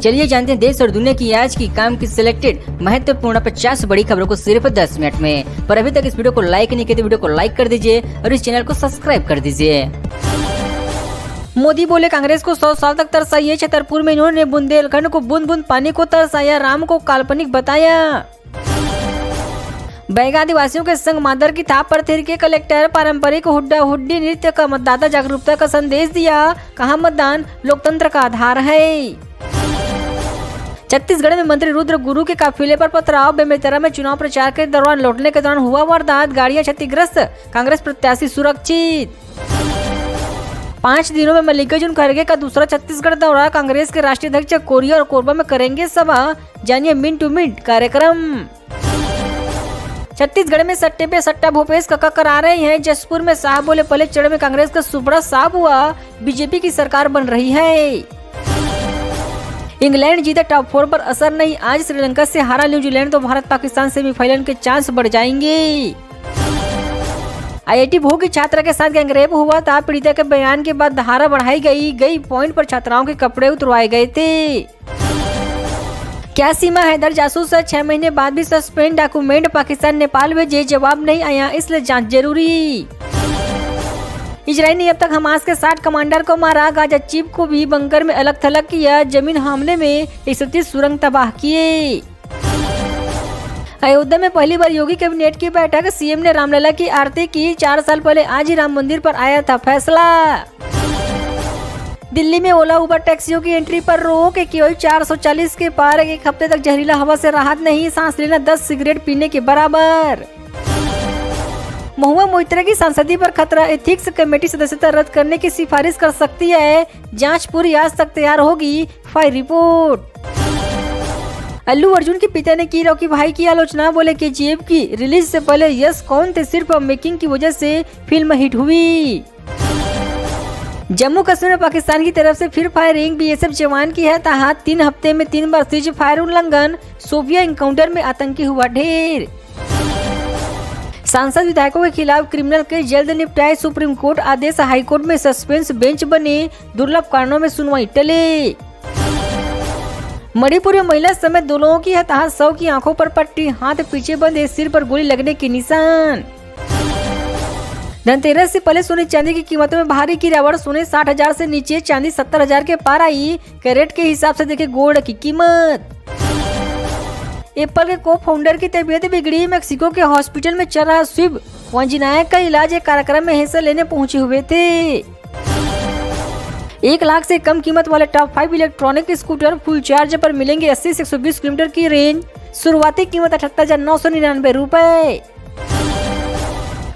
चलिए जानते हैं देश और दुनिया की आज की काम की सिलेक्टेड महत्वपूर्ण 50 बड़ी खबरों को सिर्फ 10 मिनट में। पर अभी तक इस वीडियो को लाइक नहीं किया तो वीडियो को लाइक कर दीजिए और इस चैनल को सब्सक्राइब कर दीजिए। मोदी बोले कांग्रेस को 100 साल तक तरसाइए। छतरपुर में इन्होंने बुंदेलखंड को बूंद बूंद पानी को तरसाया, राम को काल्पनिक बताया। बैगा आदिवासियों के संग मादर की थाप पर थिर के कलेक्टर पारंपरिक हुड्डा हुड्डी नृत्य का मतदाता जागरूकता का संदेश दिया, कहा मतदान लोकतंत्र का आधार है। छत्तीसगढ़ में मंत्री रुद्र गुरु के काफिले पर पथराव, बेमेतरा में चुनाव प्रचार के दौरान लौटने के दौरान हुआ वारदात, गाड़ियां क्षतिग्रस्त, कांग्रेस प्रत्याशी सुरक्षित। 5 दिनों में मल्लिकार्जुन खड़गे का दूसरा छत्तीसगढ़ दौरा, कांग्रेस के राष्ट्रीय अध्यक्ष कोरिया और कोरबा में करेंगे सभा, जानिए मिनट टू मिनट कार्यक्रम। छत्तीसगढ़ में सट्टे पे सट्टा भूपेश कक्का करा रहे हैं, जसपुर में साहब बोले पहले चरण में कांग्रेस का सुपड़ा साफ हुआ, बीजेपी की सरकार बन रही है। इंग्लैंड जीते टॉप 4 पर असर नहीं, आज श्रीलंका से हारा न्यूजीलैंड तो भारत पाकिस्तान सेमीफाइनल के चांस बढ़ जाएंगे। IIT भू की छात्रा के साथ गैंगरेप हुआ था, पीड़िता के बयान के बाद धारा बढ़ाई गई पॉइंट पर छात्राओं के कपड़े उतरवाए गए थे। क्या सीमा हैदर जासूस 6 महीने बाद भी सस्पेंड, डॉक्यूमेंट पाकिस्तान नेपाल भेजे, जवाब नहीं आया इसलिए जांच जरूरी। इजराइल ने अब तक हमास के 60 कमांडर को मारा, गाजा चीफ को भी बंकर में अलग थलग किया, जमीन हमले में 31 सुरंग तबाह किए। अयोध्या में पहली बार योगी कैबिनेट की बैठक, सीएम ने रामलला की आरती की, 4 साल पहले आज ही राम मंदिर पर आया था फैसला। दिल्ली में ओला उबर टैक्सियों की एंट्री पर रोक, केवल 440 के पार, 1 हफ्ते तक जहरीला हवा से राहत नहीं, सांस लेना 10 सिगरेट पीने के बराबर। महुआ मोइत्रा की सांसदी पर खतरा, एथिक्स कमेटी सदस्यता रद्द करने की सिफारिश कर सकती है, जांच पूरी आज तक तैयार होगी, फाइल रिपोर्ट। अल्लू अर्जुन के पिता ने की रॉकी भाई की आलोचना, बोले KGF की रिलीज से पहले यश कौन थे, सिर्फ मेकिंग की वजह से फिल्म हिट हुई। जम्मू कश्मीर में पाकिस्तान की तरफ से फिर फायरिंग, BSF जवान की है ताहत, 3 हफ्ते में 3 बार सीज फायर उल्लंघन, सोफिया एनकाउंटर में आतंकी हुआ ढेर। सांसद विधायकों के खिलाफ क्रिमिनल केस जल्द निपटाए, सुप्रीम कोर्ट आदेश, हाईकोर्ट में सस्पेंस बेंच बने, दुर्लभ कारणों में सुनवाई टले। मणिपुर में महिला समेत 2 लोगों की हताहत, 100 की आंखों पर पट्टी, हाथ पीछे बंधे, सिर पर गोली लगने के निशान। धनतेरस से पहले सोने चांदी की कीमतों में भारी गिरावट, सोने 60,000 से नीचे, चांदी 70,000 के पार आई, कैरेट के हिसाब से देखे गोल्ड की कीमत। एप्पल के को फाउंडर की तबीयत बिगड़ी, मेक्सिको के हॉस्पिटल में चल रहा शिव वंजिनायक का इलाज, एक कार्यक्रम में हिस्सा लेने पहुंचे हुए थे। 1 लाख से कम कीमत वाले top 5 electronic scooter full charge पर मिलेंगे 80 से 120 किलोमीटर की रेंज, शुरुआती कीमत 78,999 रुपए।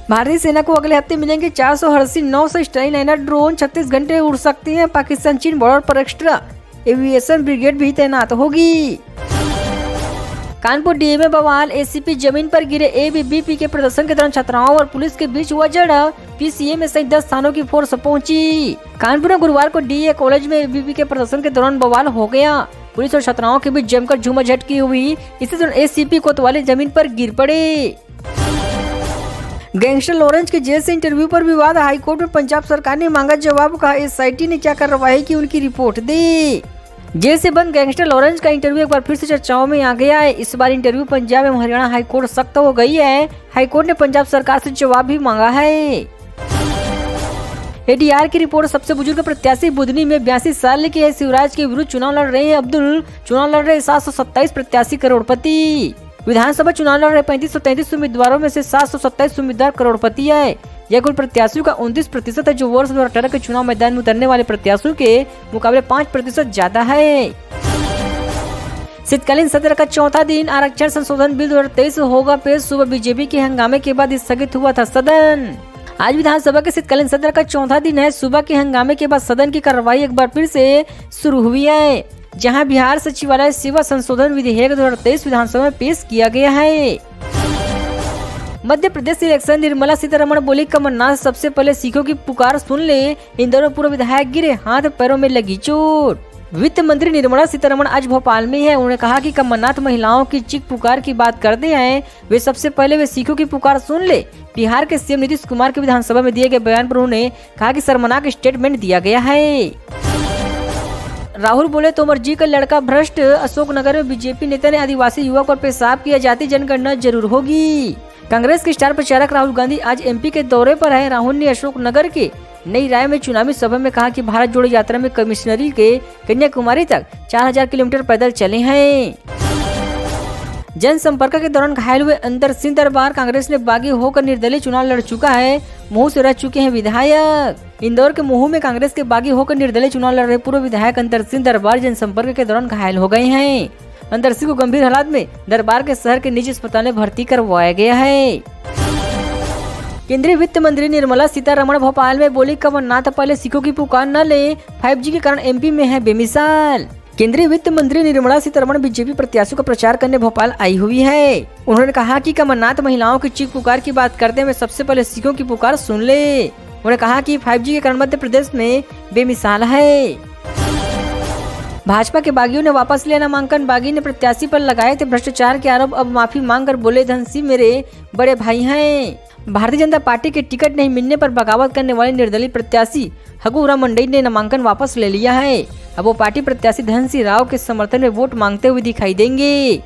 भारतीय सेना को अगले हफ्ते मिलेंगे 489 स्टाइललाइनर ड्रोन, 36 घंटे उड़ सकती हैं, पाकिस्तान चीन बॉर्डर पर एक्स्ट्रा एविएशन ब्रिगेड भी तैनात होगी। कानपुर डीए में बवाल, ACP जमीन पर गिरे, ABVP के प्रदर्शन के दौरान छात्राओं और पुलिस के बीच हुआ झड़प, PCA में सहित 10 थानों की फोर्स पहुंची। कानपुर में गुरुवार को DA कॉलेज में ABVP के प्रदर्शन के दौरान बवाल हो गया, पुलिस और छात्राओं के बीच जमकर झूमाझटकी हुई, इसी दौरान ACP कोतवाली जमीन पर गिर पड़े। गैंगस्टर लॉरेंस के जेल से इंटरव्यू पर विवाद, हाईकोर्ट में पंजाब सरकार ने मांगा जवाब, कहा SIT ने क्या कार्रवाई की उनकी रिपोर्ट दी। जेल से बंद गैंगस्टर लॉरेंस का इंटरव्यू एक बार फिर से चर्चाओं में आ गया है। इस बार इंटरव्यू पंजाब एवं हरियाणा हाईकोर्ट सख्त हो गई है, हाईकोर्ट ने पंजाब सरकार से जवाब भी मांगा है। ADR की रिपोर्ट, सबसे बुजुर्ग प्रत्याशी बुधनी में 82 साल के है, शिवराज के विरुद्ध चुनाव लड़ रहे हैं अब्दुल, चुनाव लड़ रहे 727 प्रत्याशी करोड़पति। विधानसभा चुनाव लड़ रहे 3533 उम्मीदवारों में से 727 उम्मीदवार करोड़पति है। यह कुल प्रत्याशियों का 29% है, जो वर्ष 2018 के चुनाव मैदान में उतरने वाले प्रत्याशियों के मुकाबले 5% ज्यादा है। शीतकालीन सत्र का 4था दिन, आरक्षण संशोधन बिल 2023 होगा पेश, सुबह बीजेपी के हंगामे के बाद स्थगित हुआ था सदन। आज विधानसभा के शीतकालीन सत्र का 4था दिन है, सुबह के हंगामे के बाद सदन की कार्रवाई एक बार फिर से शुरू हुई है, जहां बिहार सचिवालय सेवा संशोधन विधेयक 2023 विधानसभा में पेश किया गया है। मध्य प्रदेश इलेक्शन, निर्मला सीतारमण बोली कमलनाथ सबसे पहले सिखों की पुकार सुन ले, इंदौर में पूर्व विधायक गिरे, हाथ पैरों में लगी चोट। वित्त मंत्री निर्मला सीतारमण आज भोपाल में है, उन्होंने कहा कि कमलनाथ महिलाओं की चीख पुकार की बात करते हैं, वे सबसे पहले वे सिखों की पुकार सुन ले। बिहार के सीएम नीतीश कुमार के विधानसभा में दिए गए बयान पर उन्होंने कहा कि शर्मनाक स्टेटमेंट दिया गया है। राहुल बोले तोमर जी का लड़का भ्रष्ट। अशोकनगर में बीजेपी नेता ने आदिवासी युवक पर पेशाब किया, जाति जनगणना जरूर होगी। कांग्रेस के स्टार प्रचारक राहुल गांधी आज एमपी के दौरे पर है। राहुल ने अशोकनगर के नई राय में चुनावी सभा में कहा कि भारत जोड़ो यात्रा में कमिश्नरी के कन्याकुमारी तक 4000 किलोमीटर पैदल चले हैं। जनसंपर्क के दौरान घायल हुए अंतर सिंह दरबार। कांग्रेस ने बागी होकर निर्दलीय चुनाव लड़ चुका है, महू से रह चुके हैं विधायक। इंदौर के महू में कांग्रेस के बागी होकर निर्दलीय चुनाव लड़ रहे पूर्व विधायक अंतर सिंह दरबार जनसंपर्क के दौरान घायल हो गए हैं। अंतर सिंह को गंभीर हालात में दरबार के शहर के निजी अस्पताल में भर्ती करवाया गया है। केंद्रीय वित्त मंत्री निर्मला सीतारमण भोपाल में बोली, कमलनाथ पहले सिखों की पुकार न ले, 5G के कारण एमपी में है बेमिसाल। केंद्रीय वित्त मंत्री निर्मला सीतारमण बीजेपी प्रत्याशियों का प्रचार करने भोपाल आई हुई है। उन्होंने कहा कि कमलनाथ महिलाओं की चीख पुकार की बात करते हुए सबसे पहले सिखों की पुकार सुन ले। उन्होंने कहा कि 5G के कारण मध्य प्रदेश में बेमिसाल है। भाजपा के बागियों ने वापस लिया नामांकन। बागी ने प्रत्याशी पर लगाए थे भ्रष्टाचार के आरोप, अब माफी मांगकर बोले धन सिंह मेरे बड़े भाई हैं। भारतीय जनता पार्टी के टिकट नहीं मिलने पर बगावत करने वाले निर्दलीय प्रत्याशी हगुरा मंडई ने नामांकन वापस ले लिया है। अब वो पार्टी प्रत्याशी धन सिंह राव के समर्थन में वोट मांगते हुए दिखाई देंगे।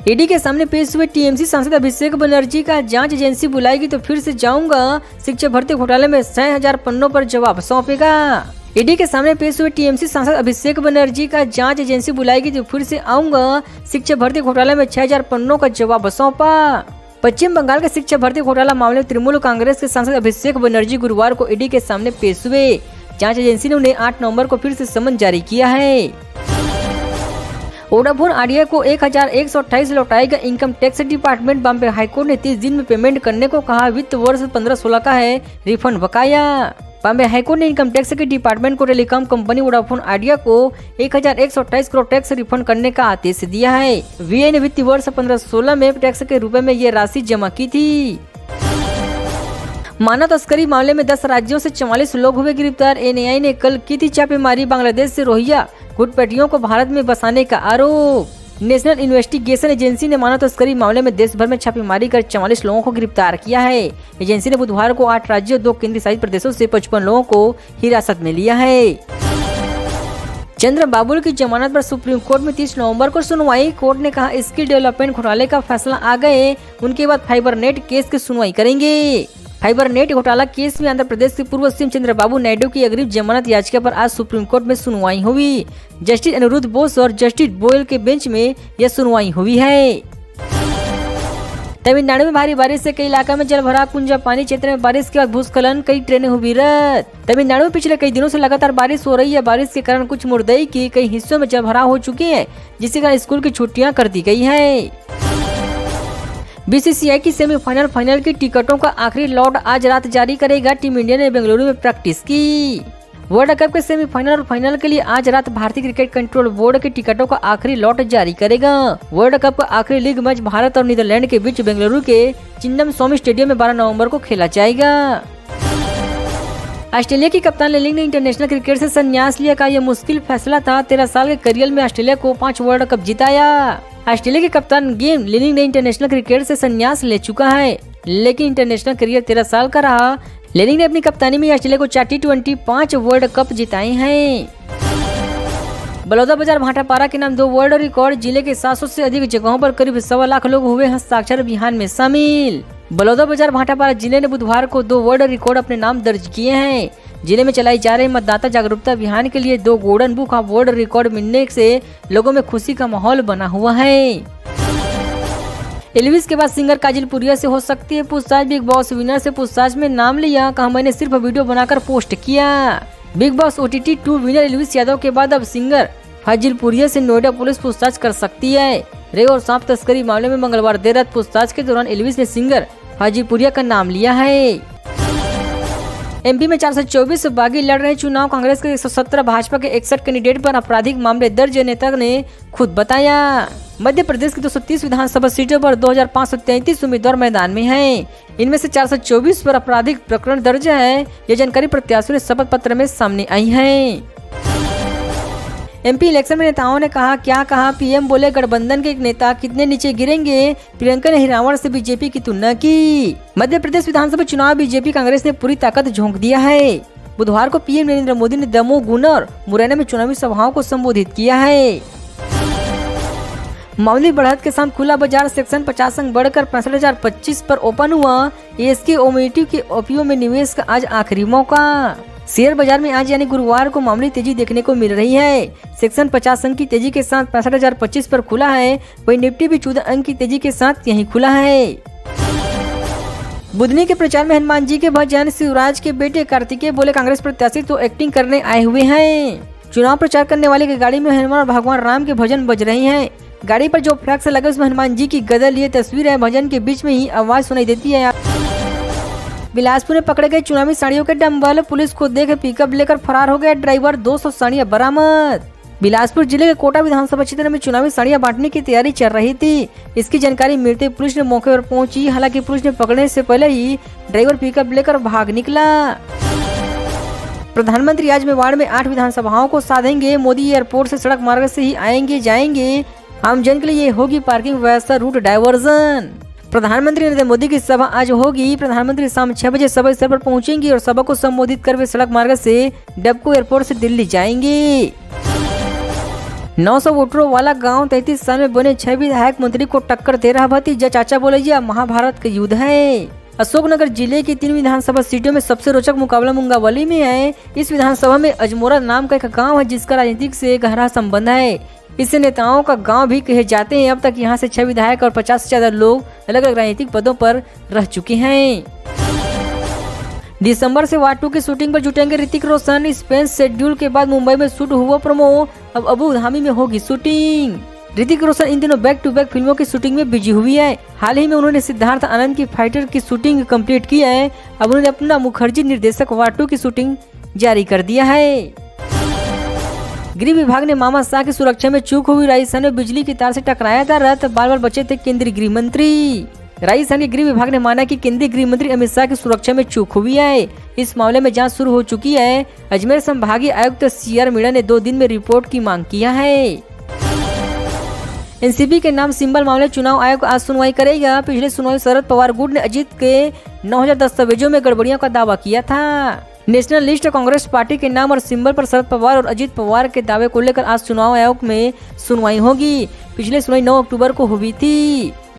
ईडी के सामने पेश हुए टीएमसी सांसद अभिषेक बनर्जी का जांच एजेंसी बुलाएगी तो फिर से जाऊंगा, शिक्षक भर्ती घोटाले में 6000 पन्नों पर जवाब सौंपेगा। ईडी के सामने पेश हुए टीएमसी सांसद अभिषेक बनर्जी का जांच एजेंसी बुलाएगी तो फिर से आऊंगा, शिक्षक भर्ती घोटाले में 6000 पन्नों का जवाब सौंपा। पश्चिम बंगाल के शिक्षक भर्ती घोटाला मामले में तृणमूल कांग्रेस के सांसद अभिषेक बनर्जी गुरुवार को ईडी के सामने पेश हुए। जांच एजेंसी ने उन्हें 8 नवंबर को फिर से समन जारी किया है। वोडाफोन आइडिया को 1128 लौटाएगा income tax department. Bombay high court ने 30 दिन में पेमेंट करने को कहा। वित्त वर्ष 15-16 का है रिफंड बकाया। बॉम्बे हाईकोर्ट ने इनकम टैक्स के डिपार्टमेंट को टेलीकॉम कंपनी वोडाफोन आइडिया को 1128 करोड़ टैक्स रिफंड करने का आदेश दिया है। वीआई ने वित्तीय वर्ष 15-16 में टैक्स के रूप में ये राशि जमा की थी। मानव तस्करी मामले में 10 राज्यों से 44 लोग हुए गिरफ्तार। एनआईए ने कल की थी छापेमारी। बांग्लादेश से रोहिंग्या घुसपैठियों को भारत में बसाने का आरोप। नेशनल इन्वेस्टिगेशन एजेंसी ने मानव तस्करी मामले में देश भर में छापेमारी कर 44 लोगों को गिरफ्तार किया है। एजेंसी ने बुधवार को 8 राज्यों 2 केंद्रीय शासित प्रदेशों से 55 लोगों को हिरासत में लिया है। चंद्रबाबू की जमानत पर सुप्रीम कोर्ट में 30 नवंबर को सुनवाई। कोर्ट ने कहा स्किल डेवलपमेंट घोटाले का फैसला आ गए, उनके बाद फाइबरनेट केस की सुनवाई करेंगे। फाइबरनेट घोटाला केस में आंध्र प्रदेश के पूर्व सीएम चंद्रबाबू नायडू की अग्रिम जमानत याचिका पर आज सुप्रीम कोर्ट में सुनवाई हुई। जस्टिस अनिरुद्ध बोस और जस्टिस बोयल के बेंच में यह सुनवाई हुई है। तमिलनाडु में भारी बारिश से कई इलाकों में जलभराव। कुंजा पानी क्षेत्र में बारिश के बाद भूस्खलन, कई ट्रेनें हुई रद्द। तमिलनाडु में पिछले कई दिनों से लगातार बारिश हो रही है। बारिश के कारण कुछ मुर्दई के कई हिस्सों में जलभराव हो चुके हैं, जिसके कारण स्कूल की छुट्टियां कर दी गई है। बीसीसीआई की सेमीफाइनल फाइनल की टिकटों का आखिरी लॉट आज रात जारी करेगा। टीम इंडिया ने बेंगलुरु में प्रैक्टिस की। वर्ल्ड कप के सेमीफाइनल और फाइनल के लिए आज रात भारतीय क्रिकेट कंट्रोल बोर्ड के टिकटों का आखिरी लॉट जारी करेगा। वर्ल्ड कप का आखिरी लीग मैच भारत और नीदरलैंड के बीच बेंगलुरु के चिन्नस्वामी स्टेडियम में 12 नवंबर को खेला जाएगा। ऑस्ट्रेलिया की कप्तान लेलिंग ने इंटरनेशनल क्रिकेट से संन्यास लिया का यह मुश्किल फैसला था। 13 साल के करियर में ऑस्ट्रेलिया को 5 वर्ल्ड कप जिताया। ऑस्ट्रेलिया के कप्तान गेम लेलिंग ने इंटरनेशनल क्रिकेट से संन्यास ले चुका है, लेकिन इंटरनेशनल करियर 13 साल का रहा। लेलिंग ने अपनी कप्तानी में ऑस्ट्रेलिया को 4 T20 5 वर्ल्ड कप जिताए हैं। बलौदाबाजार भाटापारा के नाम 2 वर्ल्ड रिकॉर्ड। जिले के 700 से अधिक जगहों पर करीब 1.25 लाख लोग हुए हस्ताक्षर अभियान में शामिल। बलौदाबाजार भाटापारा जिले ने बुधवार को 2 वर्ल्ड रिकॉर्ड अपने नाम दर्ज किए हैं। जिले में चलाई जा रहे मतदाता जागरूकता अभियान के लिए 2 golden book of world record मिलने से लोगों में खुशी का माहौल बना हुआ है। एल्विस के बाद सिंगर काजल पुरिया से हो सकती है पूछताछ। बिग बॉस विनर से पूछताछ में नाम लिया, कहा मैंने सिर्फ वीडियो बनाकर पोस्ट किया। Big boss OTT 2 winner Elvis Yadav के बाद अब सिंगर काजल पुरिया से नोएडा पुलिस पूछताछ कर सकती है। रेव और सांप तस्करी मामले में मंगलवार देर रात पूछताछ के दौरान एल्विस ने सिंगर काजल पुरिया का नाम लिया है। एमपी में 424 बागी लड़ रहे चुनाव। कांग्रेस के 117, भाजपा के 61 कैंडिडेट पर आपराधिक मामले दर्ज, नेता ने खुद बताया। मध्य प्रदेश की 230 विधानसभा सीटों पर 2533 उम्मीदवार मैदान में हैं। इनमें से 424 पर आपराधिक प्रकरण दर्ज है। ये जानकारी प्रत्याशियों ने शपथ पत्र में सामने आई है। एमपी इलेक्शन में नेताओं ने क्या कहा। पीएम बोले गठबंधन के एक नेता कितने नीचे गिरेंगे। प्रियंका ने हिरावण से बीजेपी की तुलना की। मध्य प्रदेश विधानसभा चुनाव बीजेपी कांग्रेस ने पूरी ताकत झोंक दिया है। बुधवार को पीएम नरेंद्र मोदी ने दमोह, गुना और मुरैना में चुनावी सभाओं को संबोधित किया है। मामूली बढ़त के साथ खुला बाजार सेक्शन 50 अंक बढ़कर 65,025 पर ओपन हुआ। एसके ऑटोमोटिव के ओपीओ में निवेश का आज आखिरी मौका। शेयर बाजार में आज यानी गुरुवार को मामूली तेजी देखने को मिल रही है। सेक्शन 50 अंक की तेजी के साथ 65,025 पर खुला है। वही निफ्टी भी 14 अंक की तेजी के साथ यहीं खुला है। बुधनी के प्रचार में हनुमान जी के भजन, शिवराज के बेटे कार्तिकेय बोले कांग्रेस प्रत्याशी तो एक्टिंग करने आए हुए हैं। चुनाव प्रचार करने वाले की गाड़ी में हनुमान और भगवान राम के भजन बज रहे हैं। गाड़ी पर जो फ्लैक्स लगे उसमें हनुमान जी की गदा लिए तस्वीर है। भजन के बीच में ही आवाज सुनाई देती है। बिलासपुर में पकड़े गए चुनावी साड़ियों के डंबल, पुलिस को देख पिकअप लेकर फरार हो गया ड्राइवर। 200 साड़ियां बरामद। बिलासपुर जिले के कोटा विधानसभा क्षेत्र में चुनावी साड़ियां बांटने की तैयारी चल रही थी। इसकी जानकारी मिलते पुलिस ने मौके पर पहुंची। हालांकि पुलिस ने पकड़ने से पहले ही ड्राइवर पिकअप लेकर भाग निकला। प्रधानमंत्री आज मेवाड़ में 8 विधानसभाओं को साधेंगे। मोदी एयरपोर्ट से सड़क मार्ग से ही आएंगे जाएंगे। आम जन के लिए होगी पार्किंग व्यवस्था, रूट डायवर्जन। प्रधानमंत्री नरेंद्र मोदी की सभा आज होगी। प्रधानमंत्री शाम 6 बजे सभा स्थल पर पहुंचेंगे और सभा को संबोधित कर वे सड़क मार्ग से डबको एयरपोर्ट से दिल्ली जाएंगे। 900 वोटरों वाला गांव 33 साल में बने 6 विधायक मंत्री को टक्कर दे रहा भतीजा। चाचा बोले यह महाभारत का युद्ध है। अशोकनगर जिले की 3 विधानसभा सीटों में सबसे रोचक मुकाबला मुंगावली में है। इस विधानसभा में अजमोरा नाम का एक गांव है जिसका राजनीतिक से गहरा संबंध है। इससे नेताओं का गांव भी कहे जाते हैं। अब तक यहां से 6 विधायक और 50 से ज्यादा लोग अलग अलग राजनीतिक पदों पर रह चुके हैं। दिसंबर से वार 2 की शूटिंग पर जुटेंगे ऋतिक रोशन। स्पेन शेड्यूल के बाद मुंबई में शूट हुआ प्रोमो, अब अबू धाबी में होगी शूटिंग। ऋतिक रोशन इन दिनों बैक टू बैक फिल्मों की शूटिंग में बिजी हुई है। हाल ही में उन्होंने सिद्धार्थ आनंद की फाइटर की शूटिंग कंप्लीट की है। अब उन्होंने अपना मुखर्जी निर्देशक वार 2 की शूटिंग जारी कर दिया है। गृह विभाग ने मामा शाह की सुरक्षा में चूक हुई। राजस्थान में बिजली की तार से टकराया था रथ, बाल बाल बचे थे केंद्रीय गृह मंत्री। राजस्थान के गृह विभाग ने माना कि केंद्रीय गृह मंत्री अमित शाह की सुरक्षा में चूक हुई है। इस मामले में जांच शुरू हो चुकी है। अजमेर संभागीय आयुक्त CR मीणा ने 2 दिन में रिपोर्ट की मांग किया है। एनसीपी के नाम सिंबल मामले चुनाव आयोग आज सुनवाई करेगा। पिछले सुनवाई शरद पवार गुट ने अजीत के 9000 दस्तावेजों में गड़बड़ियों का दावा किया था। नेशनलिस्ट कांग्रेस पार्टी के नाम और सिंबल पर शरद पवार और अजीत पवार के दावे को लेकर आज चुनाव आयोग में सुनवाई होगी। पिछले सुनवाई 9 अक्टूबर को हुई थी।